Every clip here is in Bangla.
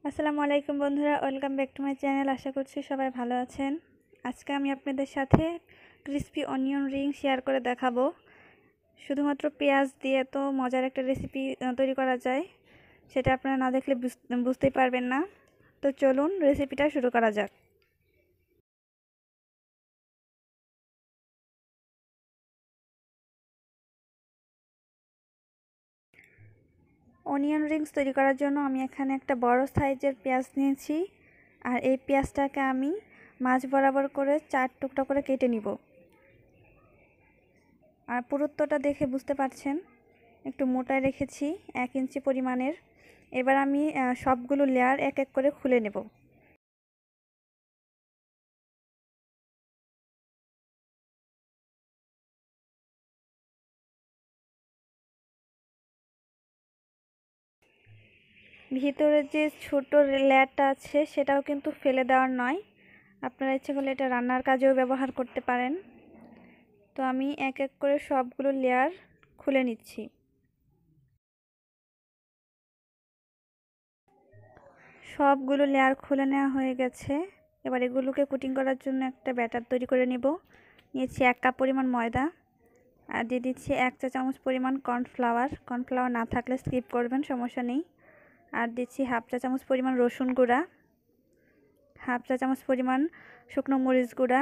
আসসালামু আলাইকুম বন্ধুরা, welcome back to my channel. আশা করছি সবাই ভালো আছেন। আজকে আমি আপনাদের সাথে ক্রিস্পি অনিয়ন রিং শেয়ার করে দেখাবো। শুধুমাত্র পেঁয়াজ দিয়ে তো মজার একটা রেসিপি তৈরি করা যায়, সেটা আপনারা না দেখলে বুঝতেই পারবেন না। তো চলুন রেসিপিটা শুরু করা যাক। অনিয়ন রিংস তৈরি করার জন্য আমি এখানে একটা বড় সাইজের পেঁয়াজ নিয়েছি, আর এই পেঁয়াজটাকে আমি মাঝ বরাবর করে 4 টুকরা করে কেটে নিব। আর পুরুত্বটা দেখে বুঝতে পারছেন, একটু মোটায় রেখেছি 1 ইঞ্চি পরিমাণের। এবার আমি সবগুলো লেয়ার এক এক করে খুলে নেব। ভিতরে যে ছোট লেয়ারটা আছে সেটাও কিন্তু ফেলে দেওয়ার নয়, আপনারা ইচ্ছে করলে এটা রান্নার কাজেও ব্যবহার করতে পারেন। তো আমি এক এক করে সবগুলো লেয়ার খুলে নিচ্ছি। সবগুলো লেয়ার খুলে নেওয়া হয়ে গেছে। এবার এগুলোকে কুটিং করার জন্য একটা ব্যাটার তৈরি করে নেব। নিয়েছি 1 কাপ পরিমাণ ময়দা, আর দিয়ে দিচ্ছি 1 চা চামচ পরিমাণ কর্নফ্লাওয়ার। কর্নফ্লাওয়ার না থাকলে স্কিপ করবেন, সমস্যা নেই। আর দিচ্ছি 1/2 চা চামচ পরিমাণ রসুন গুঁড়া, 1/2 চা চামচ পরিমাণ শুকনো মরিচ গুঁড়া,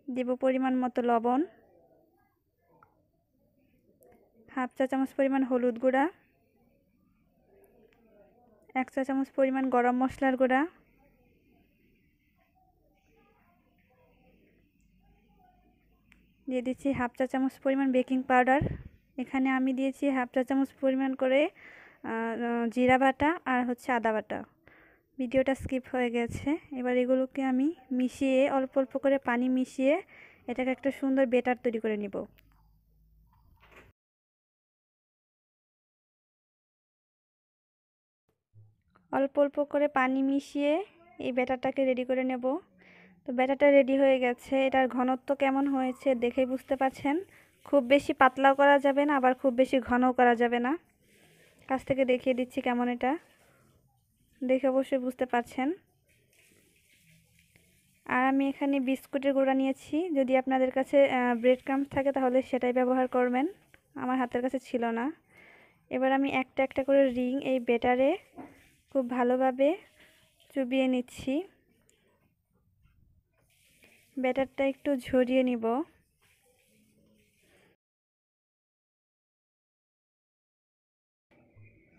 দেব পরিমাণ মতো লবণ, 1/2 চা চামচ পরিমাণ হলুদ গুঁড়া, 1 চা চামচ পরিমাণ গরম মশলার গুঁড়া, দিয়ে দিচ্ছি 1/2 চা চামচ পরিমাণ বেকিং পাউডার। এখানে আমি দিয়েছি 1/2 চা চামচ পরিমাণ করে জিরা বাটা আর আদা বাটা। ভিডিওটা স্কিপ হয়ে গেছে। এবার এগুলোকে আমি মিশিয়ে অল্প অল্প করে পানি মিশিয়ে এটাকে একটা সুন্দর বেটার তৈরি করে নিব। অল্প অল্প করে পানি মিশিয়ে এই ব্যাটারটাকে রেডি করে নেব। তো ব্যাটারটা রেডি হয়ে গেছে। এটার ঘনত্ব কেমন হয়েছে দেখেই বুঝতে পারছেন। খুব বেশি পাতলাও করা যাবে না, আবার খুব বেশি ঘনও করা যাবে না। কাছ থেকে দেখিয়ে দিচ্ছি কেমন, এটা দেখে অবশ্যই বুঝতে পারছেন। আর আমি এখানে বিস্কুটের গুঁড়া নিয়েছি। যদি আপনাদের কাছে ব্রেড ক্রাম্ব থাকে তাহলে সেটাই ব্যবহার করবেন, আমার হাতের কাছে ছিল না। এবার আমি একটা একটা করে রিং এই ব্যাটারে খুব ভালোভাবে চুবিয়ে নিচ্ছি। ব্যাটারটা একটু ঝরিয়ে নিব।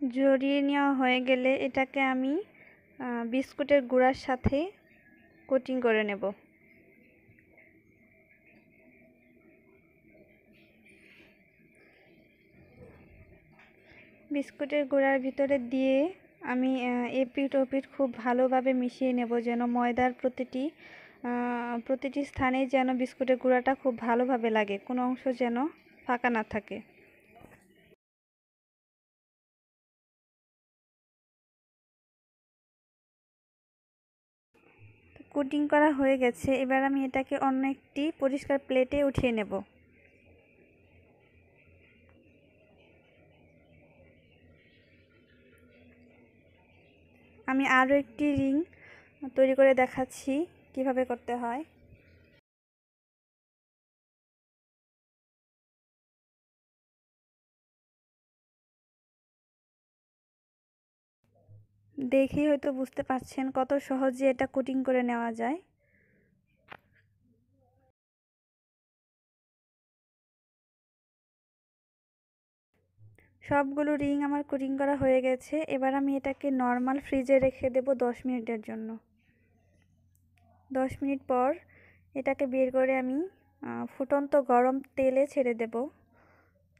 ঝরিয়ে নেওয়া হয়ে গেলে এটাকে আমি বিস্কুটের গুঁড়ার সাথে কোটিং করে নেব। বিস্কুটের গুঁড়ার ভিতরে দিয়ে আমি এপিঠ ওপিঠ খুব ভালোভাবে মিশিয়ে নেব, যেন ময়দার প্রতিটি স্থানে যেন বিস্কুটের গুঁড়াটা খুব ভালোভাবে লাগে, কোনো অংশ যেন ফাঁকা না থাকে। কোটিং করা হয়ে গেছে। এবার আমি এটাকে অন্য একটি পরিষ্কার প্লেটে উঠিয়ে নেব। আমি আরও একটি রিং তৈরি করে দেখাচ্ছি কিভাবে করতে হয়। দেখেই হয়তো বুঝতে পারছেন কত সহজে এটা কোটিং করে নেওয়া যায়। সবগুলো রিং আমার কোটিং করা হয়ে গেছে। এবার আমি এটাকে নর্মাল ফ্রিজে রেখে দেব 10 মিনিটের জন্য। 10 মিনিট পর এটাকে বের করে আমি ফুটন্ত গরম তেলে ছেড়ে দেব।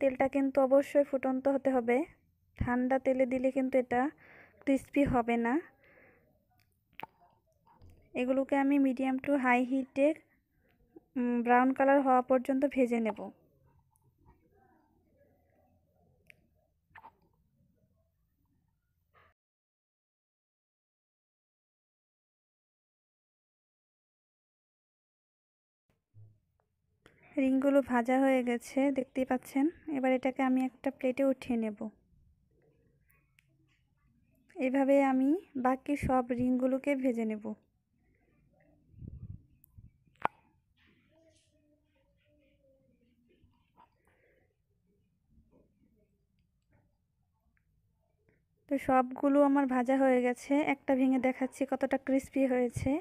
তেলটা কিন্তু অবশ্যই ফুটন্ত হতে হবে, ঠান্ডা তেলে দিলে কিন্তু এটা ক্রিস্পি হবে না। এগুলোকে আমি মিডিয়াম টু হাই হিটে ব্রাউন কালার হওয়া পর্যন্ত ভেজে নেব। রিংগুলো ভাজা হয়ে গেছে, দেখতেই পাচ্ছেন। এবার এটাকে আমি একটা প্লেটে উঠিয়ে নেব। এভাবে আমি বাকি সব রিংগুলোকে ভেজে নেব। তো সবগুলো আমার ভাজা হয়ে গেছে। একটা ভেঙে দেখাচ্ছি কতটা ক্রিস্পি হয়েছে।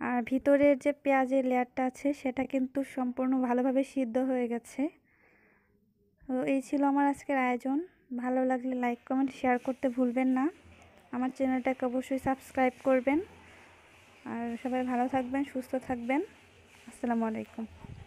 আর ভিতরের যে পেঁয়াজের লেয়ারটা আছে সেটা কিন্তু সম্পূর্ণ ভালোভাবে সিদ্ধ হয়ে গেছে। তো এই ছিল আমার আজকের আয়োজন। ভালো লাগলে লাইক কমেন্ট শেয়ার করতে ভুলবেন না। আমার চ্যানেলটাকে অবশ্যই সাবস্ক্রাইব করবেন। আর সবাই ভালো থাকবেন, সুস্থ থাকবেন। আসসালামু আলাইকুম।